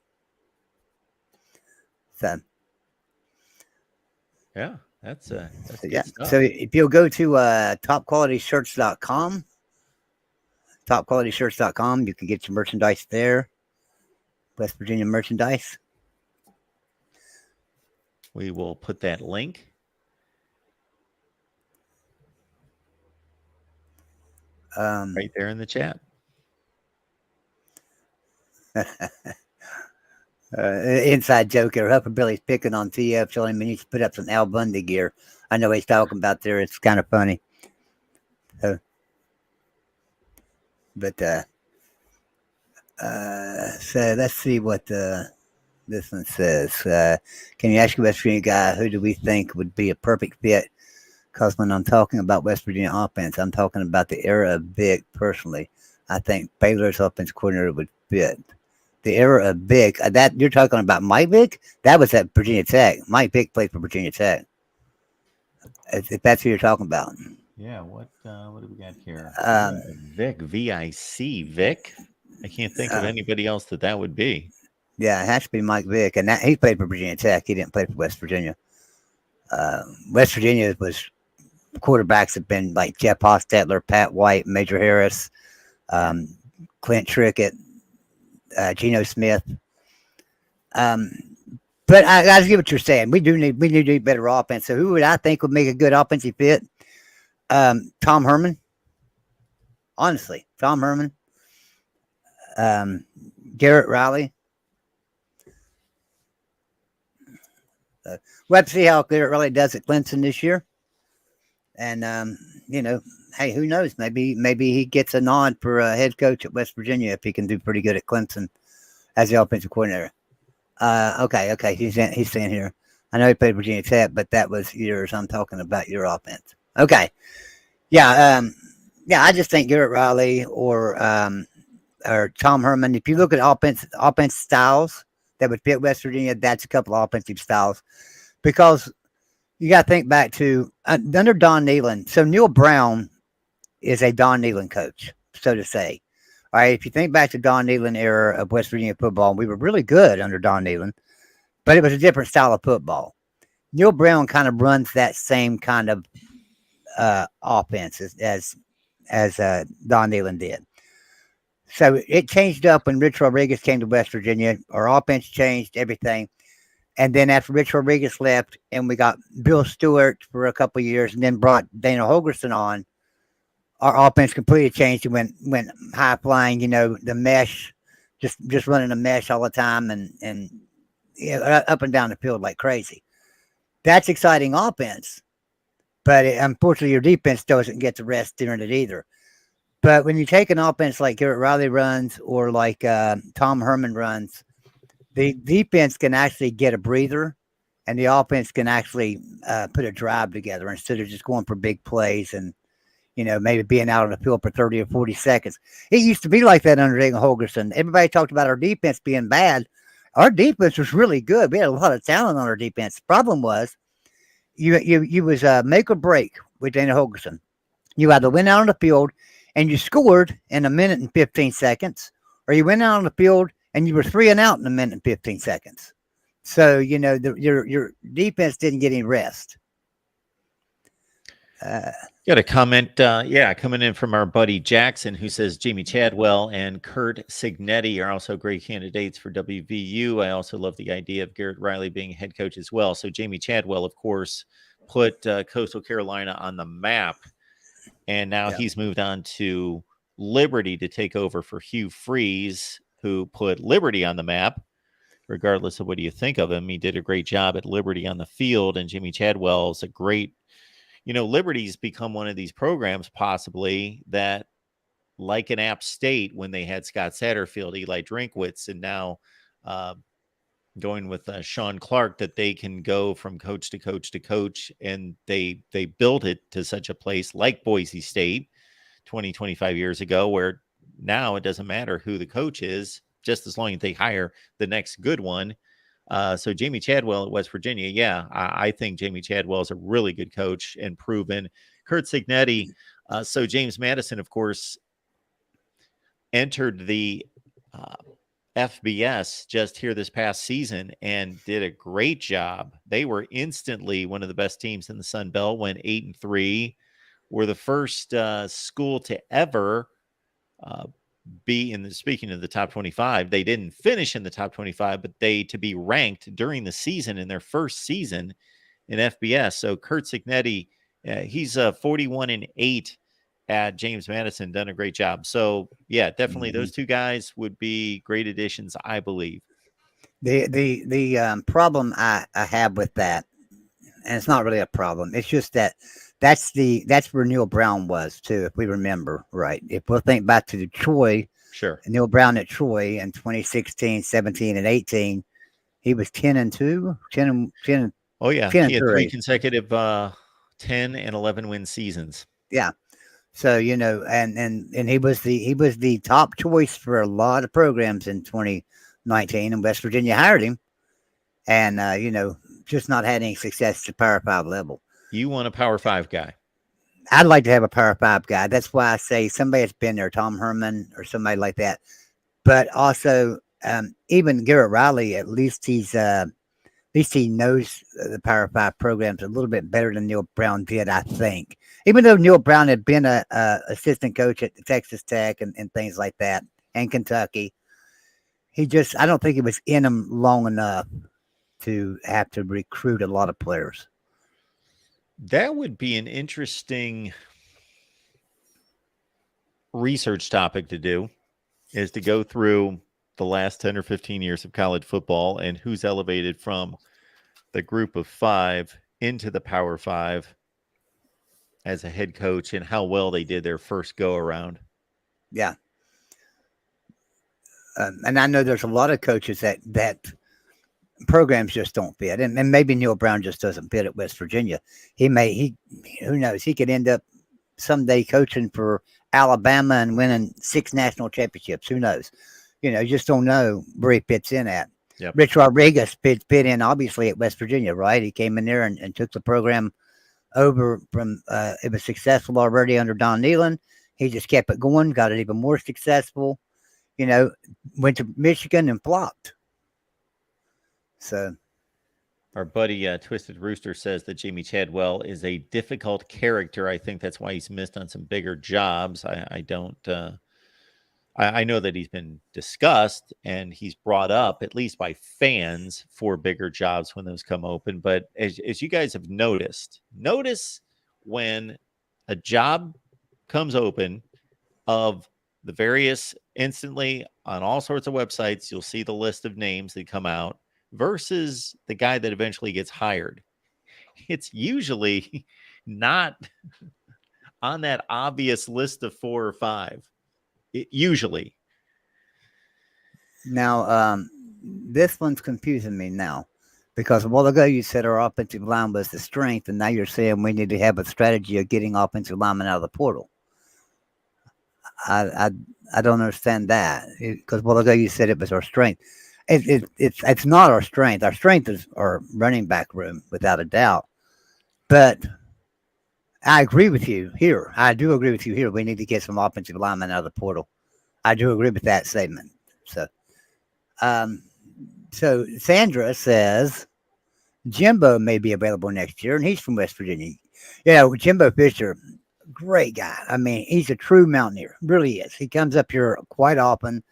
So. Yeah, that's so, good stuff. So if you'll go to topqualityshirts.com, topqualityshirts.com, you can get your merchandise there. West Virginia merchandise. We will put that link. Right there in the chat. Inside joke here. Upper Billy's picking on TF, telling him he needs to put up some Al Bundy gear. I know what he's talking about there. It's kind of funny. So let's see what this one says. Can you ask a West Virginia guy, who do we think would be a perfect fit? Because when I'm talking about West Virginia offense, I'm talking about the era of Vic personally. I think Baylor's offense coordinator would fit. The era of Vic, that you're talking about Mike Vick? That was at Virginia Tech. Mike Vick played for Virginia Tech. If that's who you're talking about. Yeah, what do we got here? Vic, V-I-C, Vic. I can't think of anybody else that would be. Yeah, it has to be Mike Vick. And he played for Virginia Tech. He didn't play for West Virginia. West Virginia quarterbacks have been like Jeff Hostetler, Pat White, Major Harris, Clint Trickett, Geno Smith. Um, but I get what you're saying. We do need better offense. So who would I think would make a good offensive fit? Tom Herman. Honestly, Tom Herman. Um, Garrett Riley. We'll have to see how Garrett Riley does at Clemson this year. And hey, who knows? Maybe he gets a nod for a head coach at West Virginia if he can do pretty good at Clemson as the offensive coordinator. Okay, he's saying here. I know he played Virginia Tech, but that was yours. I'm talking about your offense. Okay, yeah, I just think Garrett Riley or Tom Herman. If you look at offense styles that would fit West Virginia, that's a couple of offensive styles because you got to think back to under Don Nehlen. So Neal Brown is a Don Nehlen coach, so to say. All right, if you think back to Don Nehlen era of West Virginia football, we were really good under Don Nehlen, but it was a different style of football. Neal Brown kind of runs that same kind of offense as Don Nehlen did. So it changed up when Rich Rodriguez came to West Virginia. Our offense changed everything. And then after Rich Rodriguez left and we got Bill Stewart for a couple of years and then brought Dana Holgerson on, our offense completely changed and went high flying, the mesh, just running a mesh all the time and up and down the field like crazy. That's exciting offense. But unfortunately, your defense doesn't get the rest during it either. But when you take an offense like Garrett Riley runs or like Tom Herman runs, the defense can actually get a breather and the offense can actually put a drive together instead of just going for big plays and, maybe being out on the field for 30 or 40 seconds. It used to be like that under Dana Holgerson. Everybody talked about our defense being bad. Our defense was really good. We had a lot of talent on our defense. The problem was you was make or break with Dana Holgerson. You either went out on the field and you scored in a minute and 15 seconds, or you went out on the field and you were 3 and out in a minute and 15 seconds. So, your defense didn't get any rest. Got a comment, coming in from our buddy Jackson, who says Jamie Chadwell and Kurt Signetti are also great candidates for WVU. I also love the idea of Garrett Riley being head coach as well. So Jamie Chadwell, of course, put Coastal Carolina on the map, and now he's moved on to Liberty to take over for Hugh Freeze, who put Liberty on the map. Regardless of what you think of him, he did a great job at Liberty on the field, and Jamie Chadwell is a great. Liberty's become one of these programs possibly that, like an App State when they had Scott Satterfield, Eli Drinkwitz, and now going with Sean Clark, that they can go from coach to coach to coach, and they built it to such a place like Boise State 25 years ago, where now it doesn't matter who the coach is, just as long as they hire the next good one. So Jamie Chadwell at West Virginia, I think Jamie Chadwell is a really good coach and proven. Kurt Signetti, so James Madison, of course, entered the FBS just here this past season and did a great job. They were instantly one of the best teams in the Sun Belt, went 8-3, were the first school to ever be speaking of the top 25, they didn't finish in the top 25, but to be ranked during the season in their first season in FBS. So Kurt Signetti, he's 41-8 at James Madison, done a great job. So definitely those two guys would be great additions, I believe. The problem I have with that, and it's not really a problem, it's just that's where Neal Brown was too, if we remember right. If we'll think back to Troy, sure, Neal Brown at Troy in 2016, 17, and 18, he was 10-2, 10. Oh yeah, he had 3 consecutive 10 and 11 win seasons. Yeah, so and he was the top choice for a lot of programs in 2019, and West Virginia hired him, and just not had any success at the Power 5 level. You want a Power 5 guy? I'd like to have a Power 5 guy. That's why I say somebody that's been there, Tom Herman or somebody like that. But also, even Garrett Riley, at least he knows the Power 5 programs a little bit better than Neal Brown did, I think. Even though Neal Brown had been a assistant coach at Texas Tech and things like that, and Kentucky, I don't think he was in them long enough to have to recruit a lot of players. That would be an interesting research topic to do, is to go through the last 10 or 15 years of college football and who's elevated from the group of 5 into the Power 5 as a head coach and how well they did their first go around. Yeah. And I know there's a lot of coaches that programs just don't fit. And maybe Neal Brown just doesn't fit at West Virginia. Who knows? He could end up someday coaching for Alabama and winning 6 national championships. Who knows? You just don't know where he fits in at. Yep. Rich Rodriguez fit in obviously at West Virginia, right? He came in there and took the program over from it was successful already under Don Nehlen. He just kept it going, got it even more successful. Went to Michigan and flopped. So our buddy Twisted Rooster says that Jamie Chadwell is a difficult character. I think that's why he's missed on some bigger jobs. I don't. I know that he's been discussed and he's brought up, at least by fans, for bigger jobs when those come open. But as you guys have notice when a job comes open of the various, instantly on all sorts of websites, you'll see the list of names that come out versus the guy that eventually gets hired. It's usually not on that obvious list of 4 or 5. Usually. Now, this one's confusing me now, because a while ago you said our offensive line was the strength, and now you're saying we need to have a strategy of getting offensive linemen out of the portal. I don't understand that, because a while ago you said it was our strength. It's not our strength. Our strength is our running back room, without a doubt. But I agree with you here. I do agree with you here. We need to get some offensive linemen out of the portal. I do agree with that statement. So Sandra says Jimbo may be available next year, and he's from West Virginia. Jimbo Fisher, great guy. I mean, he's a true Mountaineer. Really is. He comes up here quite often,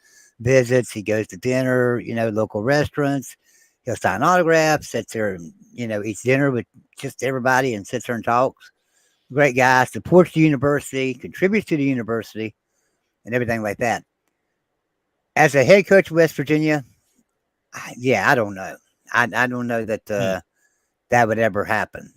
visits. He goes to dinner, local restaurants. He'll sign autographs, sits there, eats dinner with just everybody and sits there and talks. Great guy, supports the university, contributes to the university, and everything like that. As a head coach of West Virginia, I don't know. I don't know that that would ever happen,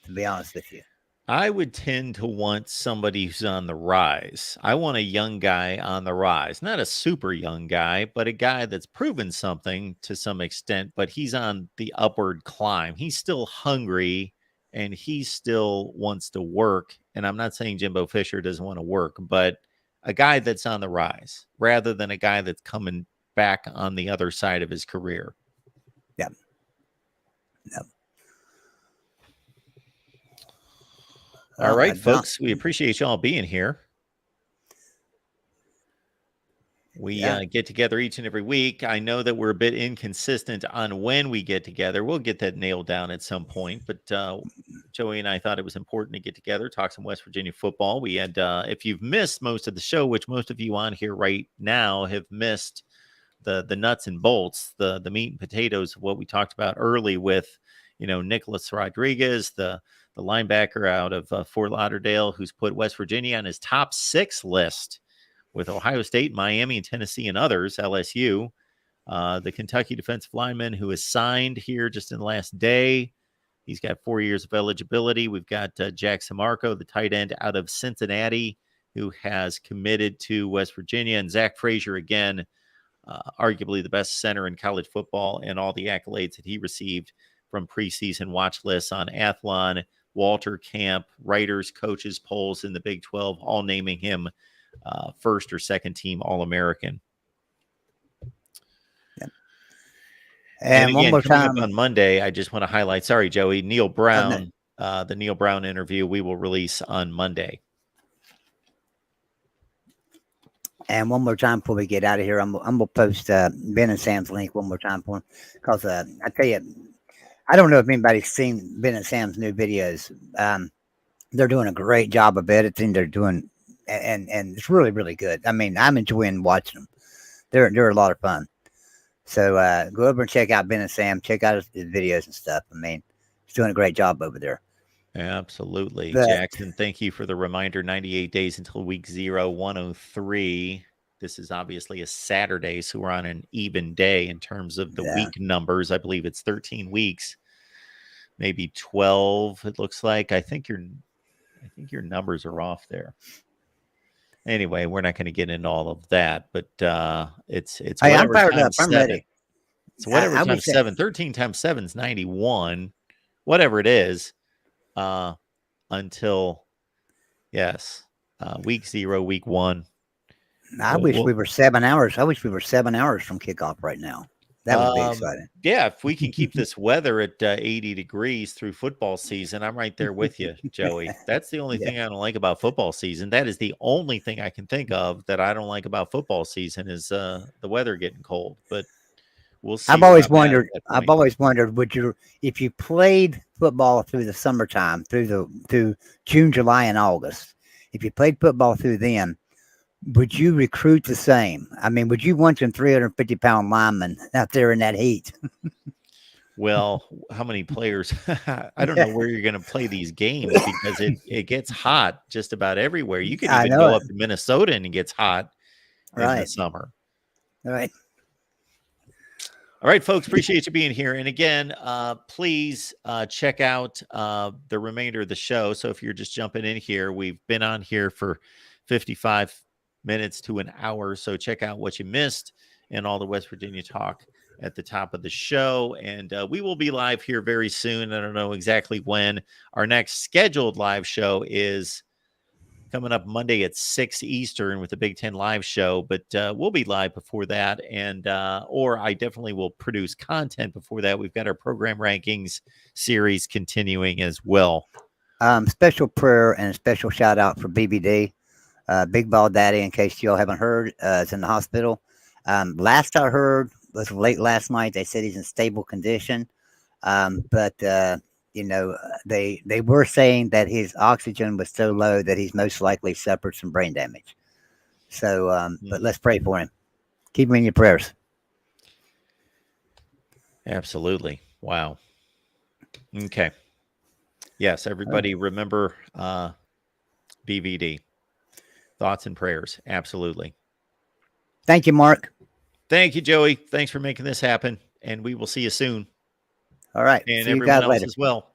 to be honest with you. I would tend to want somebody who's on the rise. I want a young guy on the rise, not a super young guy, but a guy that's proven something to some extent, but he's on the upward climb. He's still hungry and he still wants to work. And I'm not saying Jimbo Fisher doesn't want to work, but a guy that's on the rise rather than a guy that's coming back on the other side of his career. Yep. All right, folks, we appreciate y'all being here. We get together each and every week. I know that we're a bit inconsistent on when we get together. We'll get that nailed down at some point. But Joey and I thought it was important to get together, talk some West Virginia football. We had, if you've missed most of the show, which most of you on here right now have missed the nuts and bolts, the meat and potatoes of what we talked about early with, Nicholas Rodriguez, the linebacker out of Fort Lauderdale, who's put West Virginia on his top 6 list with Ohio State, Miami, and Tennessee and others, LSU. The Kentucky defensive lineman who is signed here just in the last day. He's got 4 years of eligibility. We've got Jack Samarco, the tight end out of Cincinnati, who has committed to West Virginia. And Zach Frazier, again, arguably the best center in college football, and all the accolades that he received from preseason watch lists on Athlon, Walter Camp, writers, coaches, polls in the Big 12, all naming him first or second team All-American. Yeah. And again, one more coming up on Monday, I just want to highlight, sorry, Joey, Neal Brown, the Neal Brown interview we will release on Monday. And one more time before we get out of here, I'm going to post Ben and Sam's link one more time for him, because I tell you, I don't know if anybody's seen Ben and Sam's new videos. They're doing a great job of editing. They're doing, and it's really, really good. I mean, I'm enjoying watching them. They're a lot of fun. So go over and check out Ben and Sam. Check out his videos and stuff. I mean, he's doing a great job over there. Absolutely. But Jackson, thank you for the reminder. 98 days until week 0, 103. This is obviously a Saturday, so we're on an even day in terms of the week numbers. I believe it's 13 weeks, maybe 12. It looks like. I think your numbers are off there. Anyway, we're not going to get into all of that, but it's hey, I'm whatever fired up. times I'm 7. ready. It's whatever I times wish 7. 13 times 7 is 91. Whatever it is. Until week 0, week 1. I wish we were 7 hours. I wish we were 7 hours from kickoff right now. That would be exciting. Yeah, if we can keep this weather at 80 degrees through football season, I'm right there with you, Joey. That's the only thing I don't like about football season. That is the only thing I can think of that I don't like about football season is the weather getting cold. But we'll see. I've always wondered, would you, if you played football through the summertime, through June, July, and August, if you played football through then, would you recruit the same? I mean, would you want some 350-pound linemen out there in that heat? Well, how many players? I don't know where you're going to play these games because it gets hot just about everywhere. You could even go up to Minnesota and it gets hot in the summer. All right. All right, folks, appreciate you being here. And again, please check out the remainder of the show. So if you're just jumping in here, we've been on here for 55 minutes to an hour. So check out what you missed and all the West Virginia talk at the top of the show. And we will be live here very soon. I don't know exactly when. Our next scheduled live show is coming up Monday at 6 Eastern with the Big Ten live show, but we'll be live before that. And, or I definitely will produce content before that. We've got our program rankings series continuing as well. Special prayer and a special shout out for BBD, Big Ball Daddy, in case y'all haven't heard, is in the hospital. Last I heard was late last night. They said he's in stable condition. But you know, they were saying that his oxygen was so low that he's most likely suffered some brain damage. So, but let's pray for him. Keep him in your prayers. Absolutely. Wow. Okay. Yes, everybody remember BVD. Thoughts and prayers. Absolutely. Thank you, Mark. Thank you, Joey. Thanks for making this happen. And we will see you soon. All right. And see you everyone guys else later as well.